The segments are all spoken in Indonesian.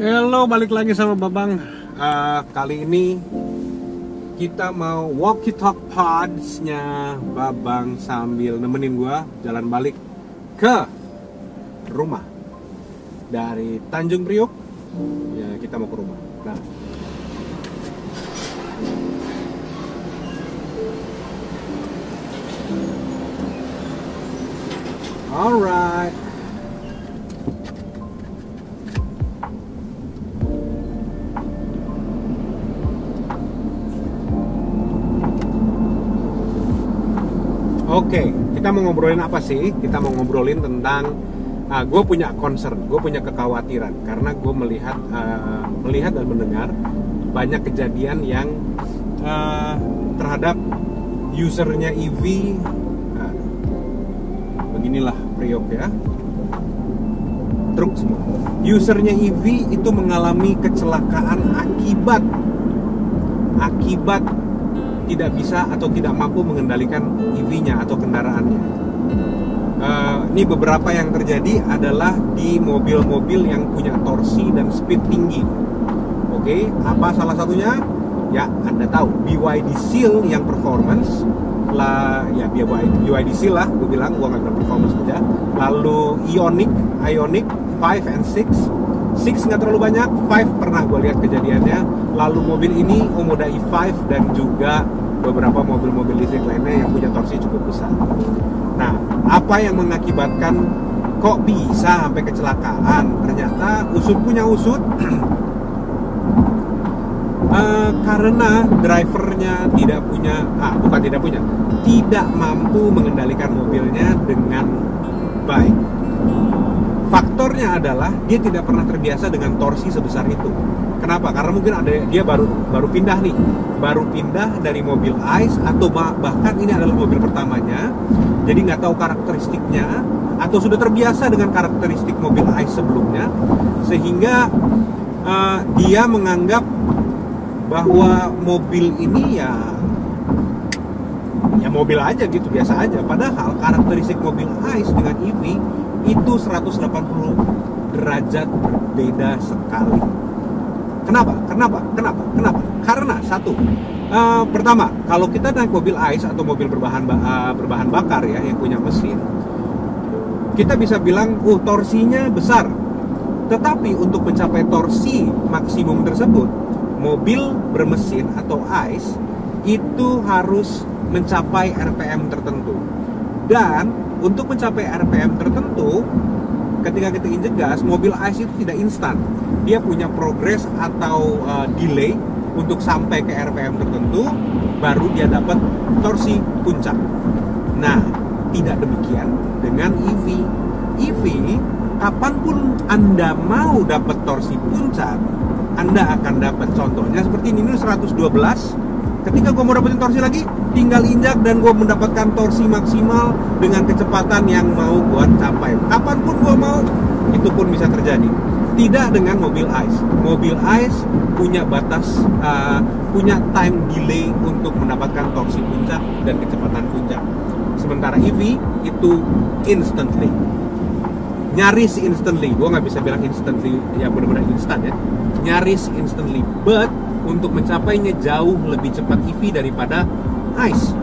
Halo, balik lagi sama Babang. Kali ini kita mau walkie talk pods-nya Babang sambil nemenin gua jalan balik ke rumah dari Tanjung Priok. Ya, kita mau ke rumah. Nah, alright. Oke, kita mau ngobrolin apa sih? Kita mau ngobrolin tentang gue punya concern, gue punya kekhawatiran karena gue melihat dan mendengar banyak kejadian yang terhadap usernya EV. Beginilah Priok ya, truk semua. Usernya EV itu mengalami kecelakaan akibat tidak bisa atau tidak mampu mengendalikan EV-nya atau kendaraannya. Ini beberapa yang terjadi adalah di mobil-mobil yang punya torsi dan speed tinggi. Oke, apa salah satunya? Ya, Anda tahu, BYD Seal yang performance lah, ya BYD Seal lah, gue bilang, gue nggak bilang performance aja. Lalu Ioniq 5 and 6 nggak terlalu banyak, 5 pernah gue lihat kejadiannya. Lalu mobil ini Omoda E5 dan juga beberapa mobil-mobil listrik lainnya yang punya torsi cukup besar. Nah, apa yang mengakibatkan kok bisa sampai kecelakaan? Ternyata usut punya usut karena drivernya tidak mampu mengendalikan mobilnya dengan baik. Faktornya adalah dia tidak pernah terbiasa dengan torsi sebesar itu. Kenapa? Karena mungkin dia baru pindah dari mobil ICE atau bahkan ini adalah mobil pertamanya, jadi nggak tahu karakteristiknya atau sudah terbiasa dengan karakteristik mobil ICE sebelumnya, sehingga dia menganggap bahwa mobil ini ya mobil aja gitu, biasa aja. Padahal karakteristik mobil ICE dengan EV itu 180 derajat berbeda sekali. Kenapa? Karena satu, pertama, kalau kita naik mobil ICE atau mobil berbahan bakar ya, yang punya mesin, kita bisa bilang, torsinya besar. Tetapi untuk mencapai torsi maksimum tersebut, mobil bermesin atau ICE itu harus mencapai RPM tertentu. Dan untuk mencapai RPM tertentu, ketika kita injek gas, mobil ICE itu tidak instan. Dia punya progress atau delay untuk sampai ke RPM tertentu, baru dia dapat torsi puncak. Nah, tidak demikian dengan EV. EV, kapanpun Anda mau dapat torsi puncak, Anda akan dapat. Contohnya seperti ini 112. Ketika gue mau dapetin torsi lagi, tinggal injak dan gue mendapatkan torsi maksimal dengan kecepatan yang mau gue capai. Kapanpun gue mau, itu pun bisa terjadi. Tidak dengan mobil ICE. Mobil ICE punya batas, punya time delay untuk mendapatkan torsi puncak dan kecepatan puncak. Sementara EV itu instantly, nyaris instantly. Gue nggak bisa bilang instantly, ya benar-benar instan ya. Nyaris instantly, but untuk mencapainya jauh lebih cepat EV daripada ICE.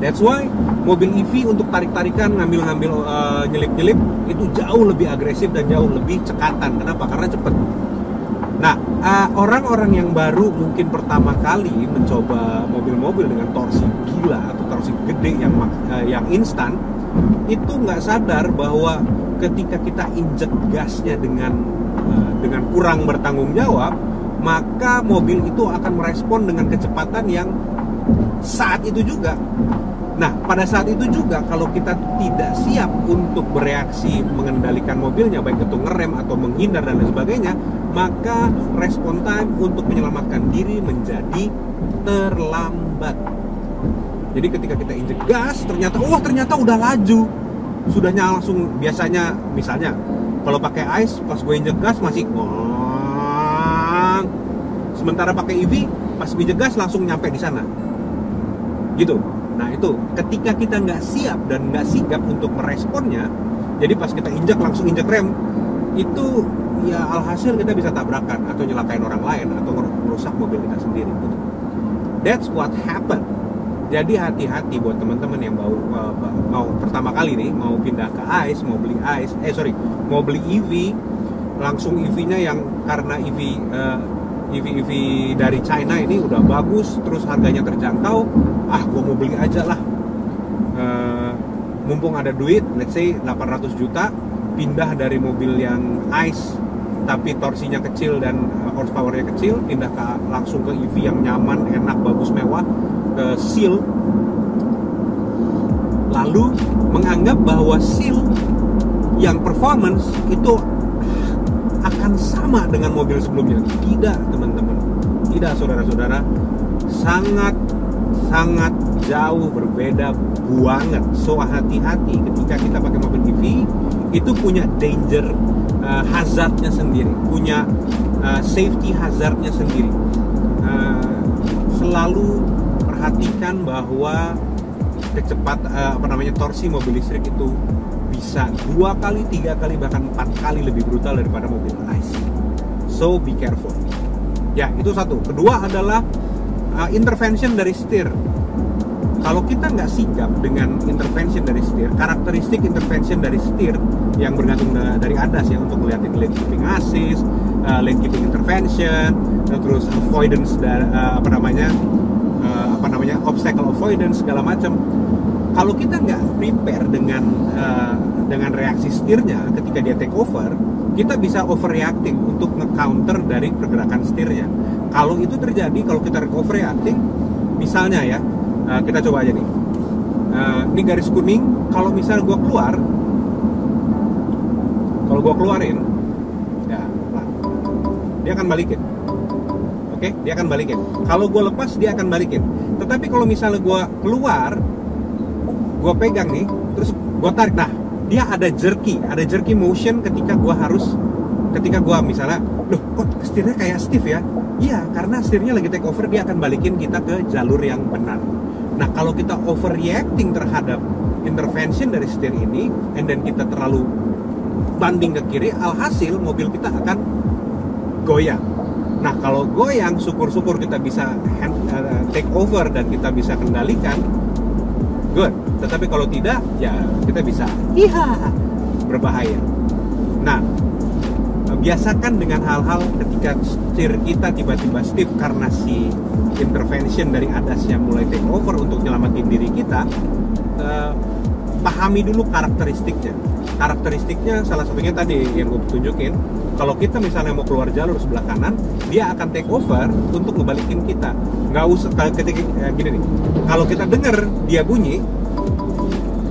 That's why mobil EV untuk tarik-tarikan, ngambil-ngambil, nyelip-nyelip itu jauh lebih agresif dan jauh lebih cekatan. Kenapa? Karena cepat. Nah, orang-orang yang baru mungkin pertama kali mencoba mobil-mobil dengan torsi gila atau torsi gede yang instan, itu nggak sadar bahwa ketika kita injek gasnya dengan kurang bertanggung jawab, maka mobil itu akan merespon dengan kecepatan yang saat itu juga. Nah, pada saat itu juga kalau kita tidak siap untuk bereaksi mengendalikan mobilnya, baik itu ngerem atau menghindar dan lain sebagainya, maka respon time untuk menyelamatkan diri menjadi terlambat. Jadi ketika kita injek gas, ternyata udah laju. Sudahnya langsung, biasanya misalnya kalau pakai ICE pas gue injek gas masih sementara pakai EV pas injek gas langsung nyampe di sana gitu. Nah, itu ketika kita nggak siap dan nggak sigap untuk meresponnya, jadi pas kita injak langsung injak rem, itu ya alhasil kita bisa tabrakan atau nyelakain orang lain atau merusak mobil kita sendiri gitu. That's what happened. Jadi hati-hati buat teman-teman yang mau pertama kali nih mau pindah ke ICE, mau beli EV, langsung EV-nya yang karena EV dari China ini udah bagus, terus harganya terjangkau, gue mau beli aja lah. Mumpung ada duit, let's say 800 juta, pindah dari mobil yang ICE tapi torsinya kecil dan horsepower-nya kecil, pindah langsung ke EV yang nyaman, enak, bagus, mewah, ke Seal, lalu menganggap bahwa Seal yang performance itu akan sama dengan mobil sebelumnya. Tidak, teman-teman, tidak, saudara-saudara, sangat jauh berbeda banget. So hati-hati ketika kita pakai mobil EV, itu punya danger hazardnya sendiri, punya safety hazardnya sendiri. Selalu perhatikan bahwa torsi mobil listrik itu bisa 2 kali, 3 kali, bahkan 4 kali lebih brutal daripada mobil ICE. So be careful. Ya, itu satu. Kedua adalah intervention dari setir. Kalau kita nggak sigap dengan intervention dari setir, karakteristik intervention dari setir yang bergantung dari ADAS ya, untuk melihat lane keeping assist, lane keeping intervention, terus avoidance dari obstacle avoidance segala macam. Kalau kita nggak prepare dengan reaksi setirnya ketika dia take over, kita bisa overreacting untuk nge-counter dari pergerakan setirnya. Kalau itu terjadi, kalau kita overreacting, misalnya ya, kita coba aja nih, ini garis kuning, kalau misalnya gue keluarin, ya, dia akan balikin. Oke, dia akan balikin. Kalau gue lepas, dia akan balikin. Tetapi kalau misalnya gue keluar, gue pegang nih, terus gue tarik, nah, dia ada jerky motion ketika gue misalnya, loh, kok setirnya kayak stiff ya? Iya, karena setirnya lagi take over, dia akan balikin kita ke jalur yang benar. Nah, kalau kita overreacting terhadap intervention dari setir ini, and then kita terlalu banding ke kiri, alhasil mobil kita akan goyang. Nah, kalau goyang, syukur-syukur kita bisa take over dan kita bisa kendalikan, good. Tetapi kalau tidak, ya kita bisa berbahaya. Nah, biasakan dengan hal-hal ketika setir kita tiba-tiba stiff karena si intervention dari ADAS yang mulai take over untuk nyelamatin diri kita. Pahami dulu karakteristiknya salah satunya tadi yang gue tunjukin. Kalau kita misalnya mau keluar jalur sebelah kanan, dia akan take over untuk ngebalikin kita. Nggak usah ketika gini nih, kalau kita dengar dia bunyi,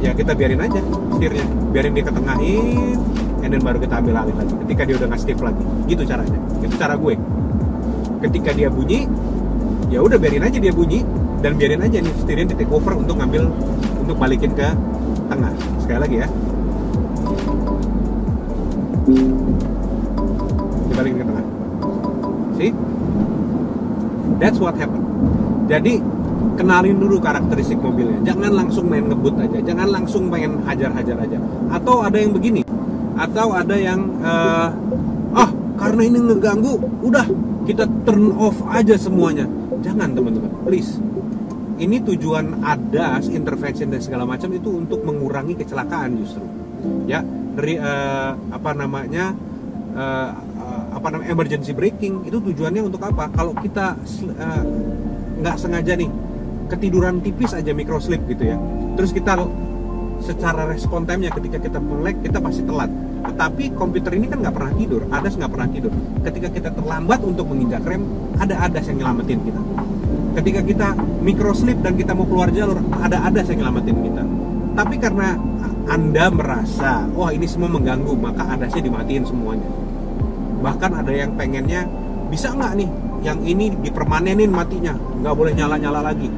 ya kita biarin aja setirnya, biarin dia ketengahin, and then baru kita ambil alih lagi ketika dia udah nggak stiff lagi. Gitu caranya, itu cara gue. Ketika dia bunyi, ya udah biarin aja dia bunyi, dan biarin aja nih setirnya di take over untuk balikin ke tengah. Sekali lagi ya, dibalikin ke tengah. See, that's what happened. Jadi kenalin dulu karakteristik mobilnya, jangan langsung main ngebut aja, jangan langsung main hajar-hajar aja. Atau ada yang begini, atau ada yang karena ini ngeganggu, udah kita turn off aja semuanya. Jangan, teman-teman, please. Ini tujuan ADAS, intervention dan segala macam itu untuk mengurangi kecelakaan justru. Ya, dari emergency braking itu tujuannya untuk apa? Kalau kita nggak sengaja nih ketiduran tipis aja, microslip gitu ya, terus kita secara respon time-nya ketika kita melek, kita pasti telat. Tetapi komputer ini kan nggak pernah tidur, ADAS nggak pernah tidur. Ketika kita terlambat untuk menginjak rem, ada ADAS yang nyelamatin kita. Ketika kita microslip dan kita mau keluar jalur, ada ADAS yang nyelamatin kita. Tapi karena Anda merasa, wah ini semua mengganggu, maka ADAS-nya dimatiin semuanya. Bahkan ada yang pengennya, bisa nggak nih yang ini dipermanenin matinya, nggak boleh nyala-nyala lagi,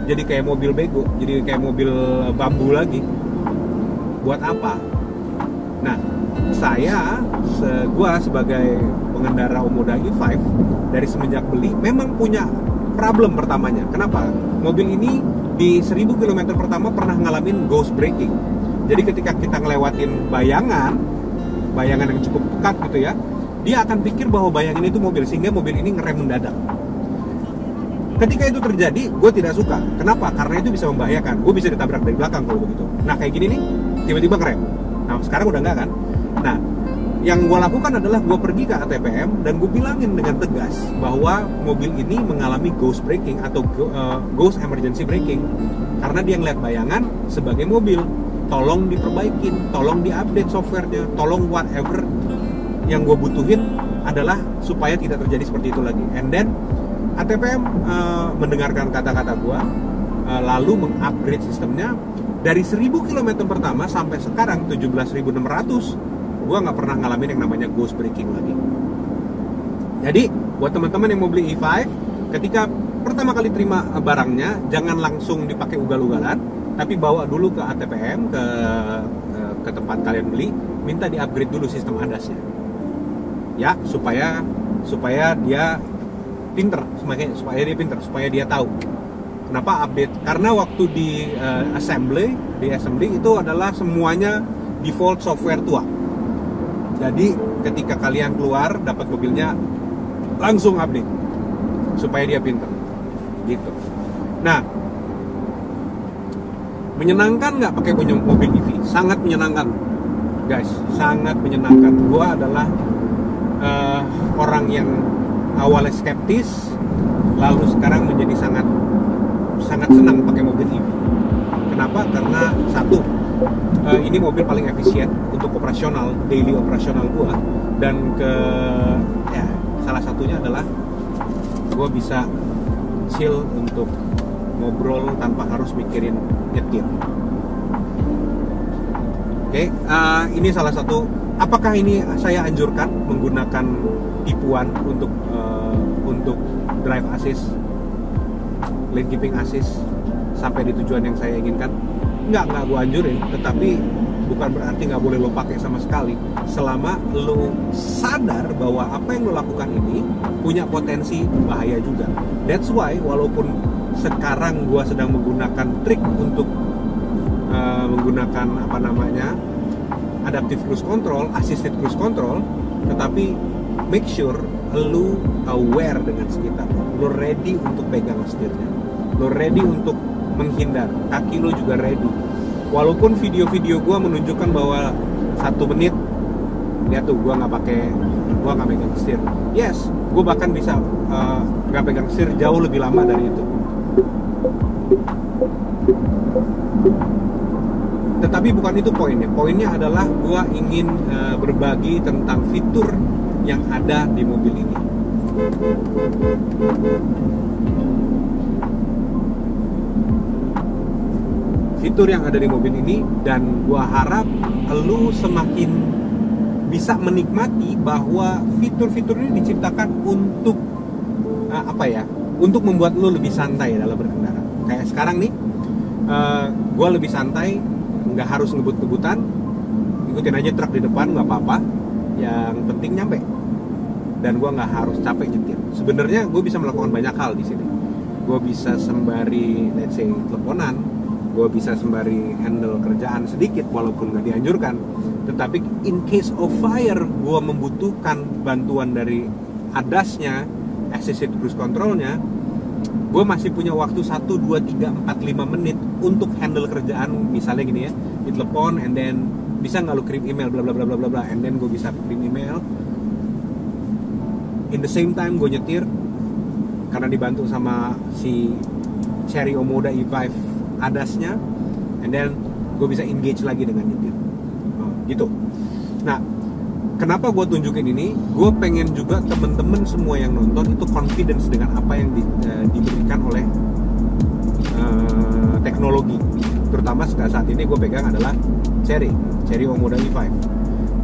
jadi kayak mobil bego, jadi kayak mobil bambu lagi. Buat apa? Nah, gua sebagai pengendara Omoda E5 dari semenjak beli memang punya problem pertamanya. Kenapa? Mobil ini di 1000 km pertama pernah ngalamin ghost braking. Jadi ketika kita ngelewatin bayangan yang cukup dekat gitu ya, dia akan pikir bahwa bayangin itu mobil, sehingga mobil ini ngerem mendadak. Ketika itu terjadi, gue tidak suka. Kenapa? Karena itu bisa membahayakan. Gue bisa ditabrak dari belakang kalau begitu. Nah kayak gini nih, tiba-tiba ngerem. Nah sekarang udah enggak kan? Nah, yang gue lakukan adalah gue pergi ke ATPM dan gue bilangin dengan tegas bahwa mobil ini mengalami ghost braking atau ghost emergency braking karena dia ngeliat bayangan sebagai mobil. Tolong diperbaikin, tolong diupdate softwarenya, tolong whatever yang gue butuhin adalah supaya tidak terjadi seperti itu lagi. And then ATPM mendengarkan kata-kata gue, lalu mengupgrade sistemnya dari 1000 km pertama sampai sekarang 17.600. Gue nggak pernah ngalamin yang namanya ghost braking lagi. Jadi buat teman-teman yang mau beli E5, ketika pertama kali terima barangnya, jangan langsung dipakai ugal-ugalan, tapi bawa dulu ke ATPM, ke tempat kalian beli, minta di-upgrade dulu sistem ADAS-nya. Ya, supaya dia pinter, supaya dia tahu. Kenapa update? Karena waktu di assembly itu adalah semuanya default software tua. Jadi ketika kalian keluar dapat mobilnya, langsung update supaya dia pinter gitu. Nah, menyenangkan nggak pakai punya mobil EV? Sangat menyenangkan guys, sangat menyenangkan. Gua adalah orang yang awalnya skeptis, lalu sekarang menjadi sangat senang pakai mobil EV. Kenapa? Karena satu, ini mobil paling efisien untuk operasional, daily operasional gua, dan salah satunya adalah gua bisa chill untuk ngobrol tanpa harus mikirin nyetir. Oke, ini salah satu. Apakah ini saya anjurkan menggunakan tipuan untuk drive assist, lane keeping assist sampai di tujuan yang saya inginkan? Nggak gue anjurin, tetapi bukan berarti nggak boleh lo pakai sama sekali selama lo sadar bahwa apa yang lo lakukan ini punya potensi bahaya juga. That's why walaupun sekarang gue sedang menggunakan trik untuk menggunakan adaptive cruise control, assisted cruise control, tetapi make sure lo aware dengan sekitar, lo ready untuk pegang setirnya, lo ready untuk menghindar, kaki lo juga ready. Walaupun video-video gue menunjukkan bahwa 1 menit, lihat tuh gue nggak pegang setir. Yes, gue bahkan bisa nggak pegang setir jauh lebih lama dari itu. Tetapi bukan itu poinnya. Poinnya adalah gue ingin berbagi tentang fitur yang ada di mobil ini. Fitur yang ada di mobil ini, dan gua harap lu semakin bisa menikmati bahwa fitur-fitur ini diciptakan untuk untuk membuat lu lebih santai dalam berkendara. Kayak sekarang nih, gua lebih santai, nggak harus ngebut-ngebutan, ikutin aja truk di depan, nggak apa-apa, yang penting nyampe, dan gua nggak harus capek nyetir. Sebenarnya gue bisa melakukan banyak hal di sini. Gue bisa sembari, let's say, teleponan, gue bisa sembari handle kerjaan sedikit walaupun nggak dianjurkan. Tetapi in case of fire, gue membutuhkan bantuan dari ADAS-nya, assisted cruise control-nya, gue masih punya waktu 1, 2, 3, 4, 5 menit untuk handle kerjaan. Misalnya gini ya, ditelepon, and then bisa nggak lu kirim email, bla bla bla bla bla, and then gue bisa kirim email. In the same time gue nyetir, karena dibantu sama si Chery Omoda E5 ADAS-nya, and then gue bisa engage lagi dengan nyetir, gitu. Nah, kenapa gue tunjukin ini? Gue pengen juga temen-temen semua yang nonton itu confidence dengan apa yang diberikan oleh teknologi. Terutama saat ini gue pegang adalah Chery Omoda E5.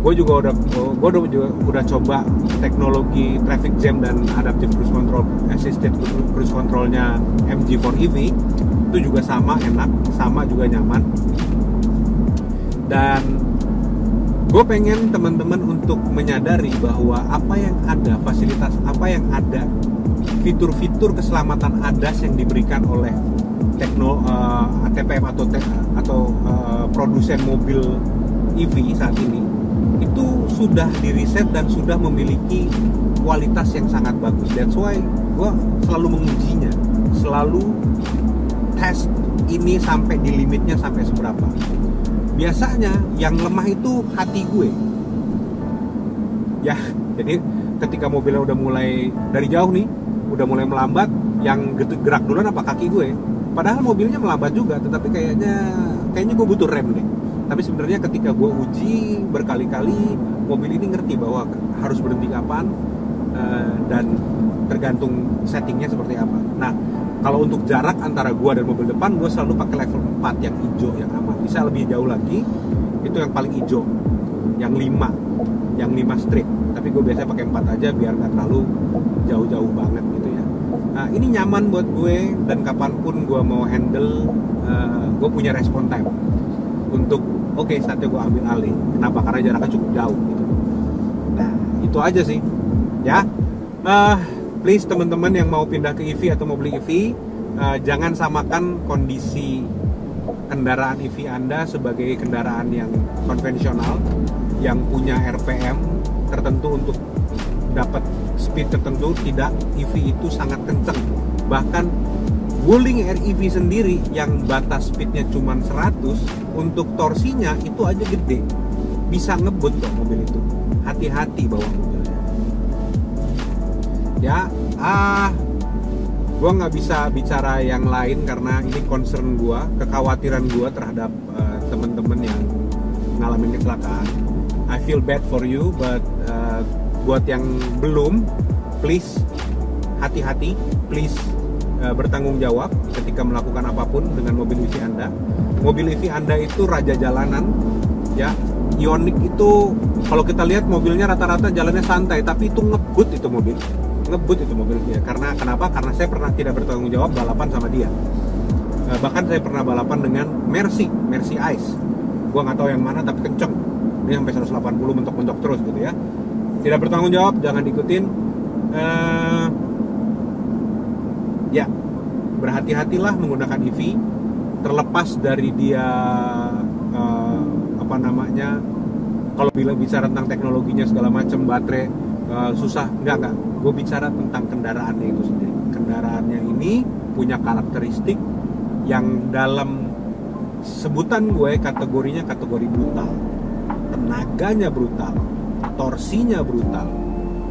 Gue juga udah coba teknologi traffic jam dan adaptive cruise control, assisted cruise controlnya MG4 EV. Itu juga sama enak, sama juga nyaman. Dan gue pengen teman-teman untuk menyadari bahwa apa yang ada, fasilitas apa yang ada, fitur-fitur keselamatan ADAS yang diberikan oleh ATPM atau produsen mobil EV saat ini, itu itu sudah diriset dan sudah memiliki kualitas yang sangat bagus. That's why gue selalu mengujinya, selalu tes ini sampai di limitnya sampai seberapa. Biasanya yang lemah itu hati gue. Ya, jadi ketika mobilnya udah mulai dari jauh nih, udah mulai melambat, yang gerak duluan apa kaki gue. Padahal mobilnya melambat juga, tetapi kayaknya gue butuh rem deh. Tapi sebenarnya ketika gue uji berkali-kali, mobil ini ngerti bahwa harus berhenti kapan, dan tergantung settingnya seperti apa. Nah, kalau untuk jarak antara gue dan mobil depan, gue selalu pakai level 4 yang hijau, yang aman. Bisa lebih jauh lagi, itu yang paling hijau, yang 5 strip. Tapi gue biasanya pakai 4 aja biar nggak terlalu jauh-jauh banget gitu ya. Nah, ini nyaman buat gue, dan kapanpun gue mau handle, gue punya respon time untuk saatnya gue ambil alih. Kenapa? Karena jaraknya cukup jauh gitu. Nah, itu aja sih ya. Please teman-teman yang mau pindah ke EV atau mau beli EV, jangan samakan kondisi kendaraan EV Anda sebagai kendaraan yang konvensional yang punya RPM tertentu untuk dapat speed tertentu. Tidak, EV itu sangat kenceng. Bahkan Wuling REV sendiri yang batas speednya cuma 100, untuk torsinya itu aja gede, bisa ngebut kok mobil itu. Hati-hati bawa mobilnya ya. Gue nggak bisa bicara yang lain karena ini concern gue, kekhawatiran gue terhadap temen-temen yang ngalamin kecelakaan. I feel bad for you, but buat yang belum, please hati-hati, please bertanggung jawab ketika melakukan apapun dengan mobil EV Anda. Mobil EV Anda itu raja jalanan ya. Ioniq itu kalau kita lihat mobilnya rata-rata jalannya santai, tapi itu ngebut itu mobil ya. Karena kenapa? Karena saya pernah tidak bertanggung jawab balapan sama dia. Bahkan saya pernah balapan dengan Mercy Ice. Gua nggak tahu yang mana tapi kenceng. Dia sampai 180 mentok-mentok terus gitu ya. Tidak bertanggung jawab, jangan diikutin. Ya, berhati-hatilah menggunakan EV. Terlepas dari dia kalau bicara tentang teknologinya segala macam, baterai susah, enggak. Gue bicara tentang kendaraannya itu sendiri. Kendaraannya ini punya karakteristik yang dalam sebutan gue kategorinya kategori brutal. Tenaganya brutal, torsinya brutal.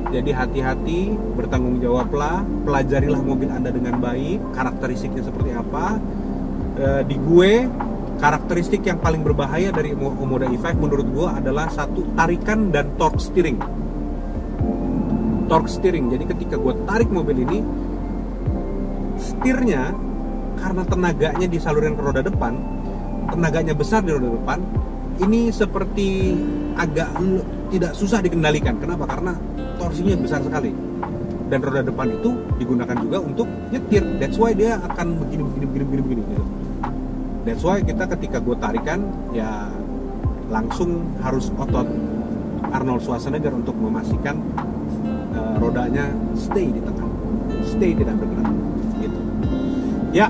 Jadi hati-hati, bertanggung jawablah, pelajarilah mobil Anda dengan baik, karakteristiknya seperti apa. Di gue, karakteristik yang paling berbahaya dari Omoda E5 menurut gue adalah satu, tarikan dan torque steering. Jadi ketika gue tarik mobil ini, setirnya karena tenaganya di saluran ke roda depan, tenaganya besar di roda depan, ini seperti agak tidak susah dikendalikan. Kenapa? Karena torsinya besar sekali. Dan roda depan itu digunakan juga untuk nyetir. That's why dia akan begini gitu. That's why kita ketika gue tarikan, ya langsung harus otot Arnold Schwarzenegger untuk memastikan rodanya stay di tengah, stay tidak bergerak gitu. Ya,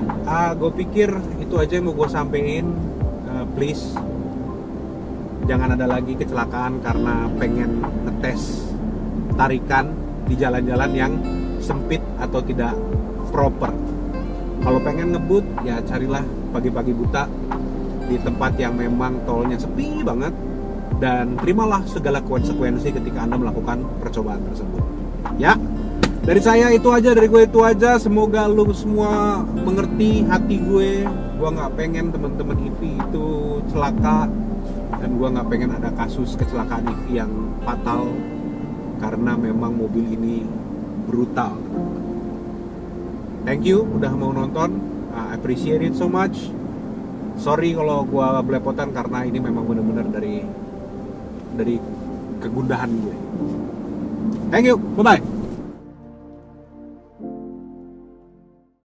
gue pikir itu aja yang mau gue sampein. Please jangan ada lagi kecelakaan karena pengen ngetes tarikan di jalan-jalan yang sempit atau tidak proper. Kalau pengen ngebut, ya carilah pagi-pagi buta di tempat yang memang tolnya sepi banget, dan terimalah segala konsekuensi ketika Anda melakukan percobaan tersebut. Ya, dari saya itu aja, dari gue itu aja. Semoga lu semua mengerti hati gue. Gue nggak pengen teman-teman EV itu celaka, dan gue nggak pengen ada kasus kecelakaan EV yang fatal karena memang mobil ini brutal. Thank you udah mau nonton, I appreciate it so much. Sorry kalau gue belepotan karena ini memang benar-benar dari kegundahan gue. Thank you, bye bye.